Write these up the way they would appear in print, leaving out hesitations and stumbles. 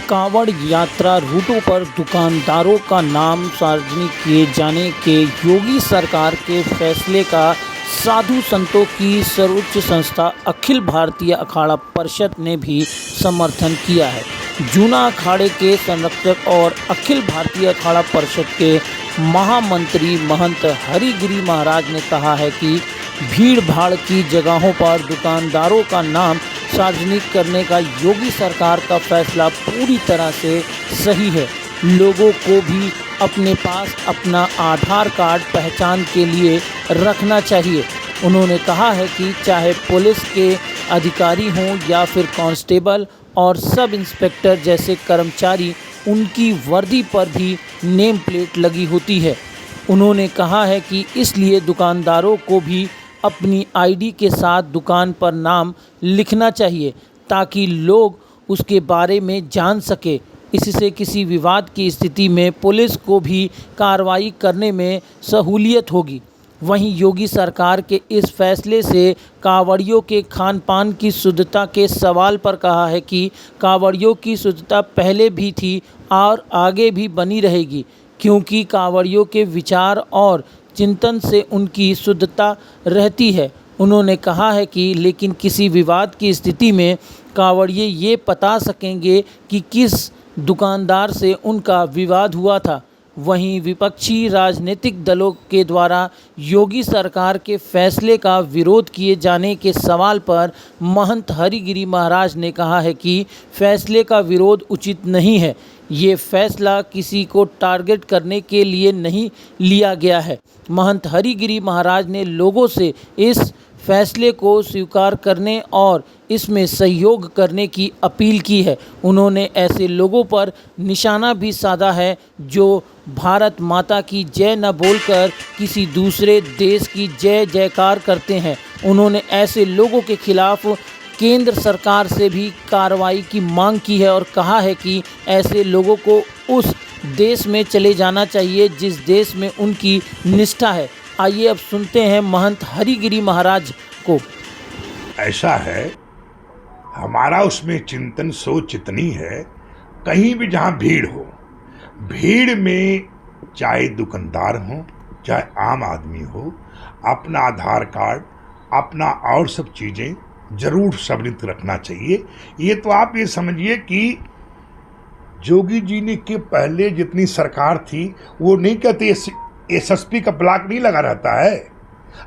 कांवड़ यात्रा रूटों पर दुकानदारों का नाम सार्वजनिक किए जाने के योगी सरकार के फैसले का साधु संतों की सर्वोच्च संस्था अखिल भारतीय अखाड़ा परिषद ने भी समर्थन किया है। जूना अखाड़े के संरक्षक और अखिल भारतीय अखाड़ा परिषद के महामंत्री महंत हरिगिरि महाराज ने कहा है कि भीड़ भाड़ की जगहों पर दुकानदारों का नाम सार्वजनिक करने का योगी सरकार का फैसला पूरी तरह से सही है। लोगों को भी अपने पास अपना आधार कार्ड पहचान के लिए रखना चाहिए। उन्होंने कहा है कि चाहे पुलिस के अधिकारी हों या फिर कांस्टेबल और सब इंस्पेक्टर जैसे कर्मचारी, उनकी वर्दी पर भी नेम प्लेट लगी होती है। उन्होंने कहा है कि इसलिए दुकानदारों को भी अपनी आईडी के साथ दुकान पर नाम लिखना चाहिए ताकि लोग उसके बारे में जान सके। इससे किसी विवाद की स्थिति में पुलिस को भी कार्रवाई करने में सहूलियत होगी। वहीं योगी सरकार के इस फैसले से कांवड़ियों के खान पान की शुद्धता के सवाल पर कहा है कि कांवड़ियों की शुद्धता पहले भी थी और आगे भी बनी रहेगी, क्योंकि कांवड़ियों के विचार और चिंतन से उनकी शुद्धता रहती है। उन्होंने कहा है कि लेकिन किसी विवाद की स्थिति में कांवड़िये ये बता सकेंगे कि किस दुकानदार से उनका विवाद हुआ था। वहीं विपक्षी राजनीतिक दलों के द्वारा योगी सरकार के फैसले का विरोध किए जाने के सवाल पर महंत हरिगिरि महाराज ने कहा है कि फैसले का विरोध उचित नहीं है। ये फैसला किसी को टारगेट करने के लिए नहीं लिया गया है। महंत हरिगिरि महाराज ने लोगों से इस फैसले को स्वीकार करने और इसमें सहयोग करने की अपील की है। उन्होंने ऐसे लोगों पर निशाना भी साधा है जो भारत माता की जय न बोलकर किसी दूसरे देश की जय जयकार करते हैं। उन्होंने ऐसे लोगों के खिलाफ केंद्र सरकार से भी कार्रवाई की मांग की है और कहा है कि ऐसे लोगों को उस देश में चले जाना चाहिए जिस देश में उनकी निष्ठा है। आइए अब सुनते हैं महंत हरिगिरि महाराज को। ऐसा है, हमारा उसमें चिंतन सोच इतनी है, कहीं भी जहाँ भीड़ हो, भीड़ में चाहे दुकानदार हो चाहे आम आदमी हो, अपना आधार कार्ड, अपना और सब चीज़ें जरूर सबमिट रखना चाहिए। ये तो आप ये समझिए कि जोगी जी ने के पहले जितनी सरकार थी वो नहीं कहते एसएसपी का ब्लॉक नहीं लगा रहता है,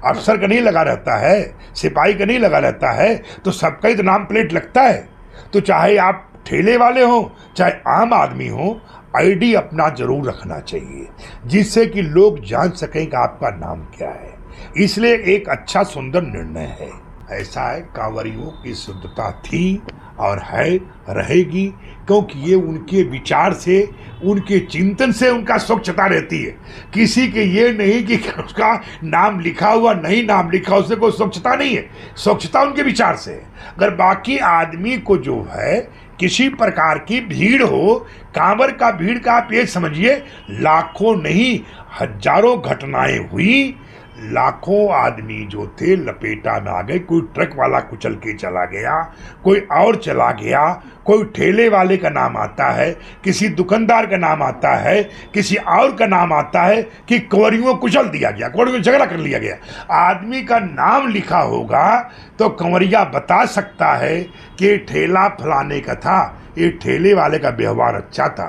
अफसर का नहीं लगा रहता है, सिपाही का नहीं लगा रहता है, तो सबका ही तो नाम प्लेट लगता है। तो चाहे आप ठेले वाले हो चाहे आम आदमी हो, आईडी अपना जरूर रखना चाहिए जिससे कि लोग जान सकें कि आपका नाम क्या है। इसलिए एक अच्छा सुंदर निर्णय है। ऐसा है, कांवड़ियों की शुद्धता थी और है, रहेगी, क्योंकि ये उनके विचार से, उनके चिंतन से उनका स्वच्छता रहती है। किसी के ये नहीं कि उसका नाम लिखा हुआ नहीं, नाम लिखा उससे कोई स्वच्छता नहीं है। स्वच्छता उनके विचार से है। अगर बाकी आदमी को जो है किसी प्रकार की भीड़ हो, कांवड़ का भीड़ का आप ये समझिए लाखों नहीं हजारों घटनाएं हुई। लाखों आदमी जो थे लपेटा में आ गए। कोई ट्रक वाला कुचल के चला गया, कोई और चला गया, कोई ठेले वाले का नाम आता है, किसी दुकानदार का नाम आता है, किसी और का नाम आता है कि कंवरियों को कुचल दिया गया, कंवरियों को झगड़ा कर लिया गया। आदमी का नाम लिखा होगा तो कंवरिया बता सकता है कि ठेला फलाने का था, ये ठेले वाले का व्यवहार अच्छा था,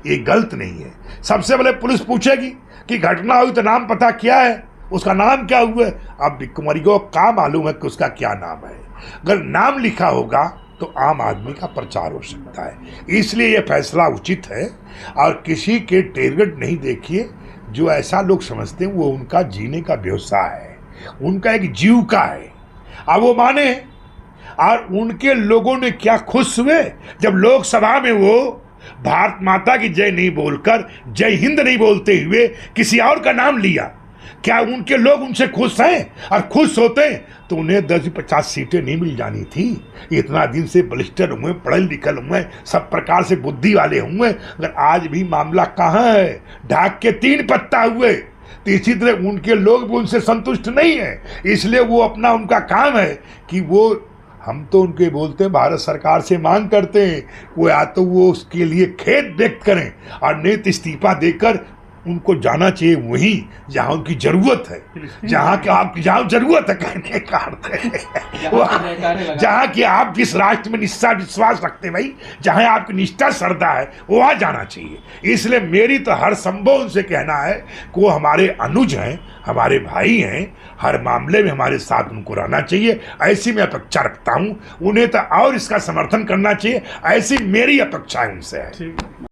ये गलत नहीं है। सबसे पहले पुलिस पूछेगी कि घटना हुई तो नाम पता क्या है, उसका नाम क्या हुआ है। अब कंवरियों को क्या मालूम है कि उसका क्या नाम है। अगर नाम लिखा होगा तो आम आदमी का प्रचार हो सकता है। इसलिए यह फैसला उचित है और किसी के टारगेट नहीं। देखिए, जो ऐसा लोग समझते हैं वो उनका जीने का व्यवसाय है, उनका एक जीविका है। अब वो माने, और उनके लोगों ने क्या खुश हुए जब लोकसभा में वो भारत माता की जय नहीं बोलकर जय हिंद नहीं बोलते हुए किसी और का नाम लिया। क्या उनके लोग उनसे खुश हैं? और खुश होते तो उन्हें 10-50 सीटें नहीं मिल जानी थी। इतना दिन से बलिस्टर हुए, पढ़े लिखल हुए, सब प्रकार से बुद्धि वाले हुए, अगर आज भी मामला कहाँ है, ढाक के 3 पत्ता हुए। तो इसी तरह उनके लोग भी उनसे संतुष्ट नहीं है। इसलिए वो अपना, उनका काम है कि वो हम तो उनके बोलते हैं, भारत सरकार से मांग करते हैं वो या तो वो उसके लिए खेद व्यक्त करें और नहीं तो इस्तीफा देकर उनको जाना चाहिए वहीं जहां उनकी जरूरत है, जहां जरूरत है कहने का अर्थ है जहां कि आप जिस राष्ट्र में निष्ठा विश्वास रखते हैं भाई, जहां आपकी निष्ठा श्रद्धा है वहां जाना चाहिए। इसलिए मेरी तो हर संभव उनसे कहना है कि वो हमारे अनुज हैं, हमारे भाई हैं, हर मामले में हमारे साथ उनको रहना चाहिए, ऐसी मैं अपेक्षा रखता हूं। उन्हें तो और इसका समर्थन करना चाहिए, ऐसी मेरी अपेक्षा उनसे है।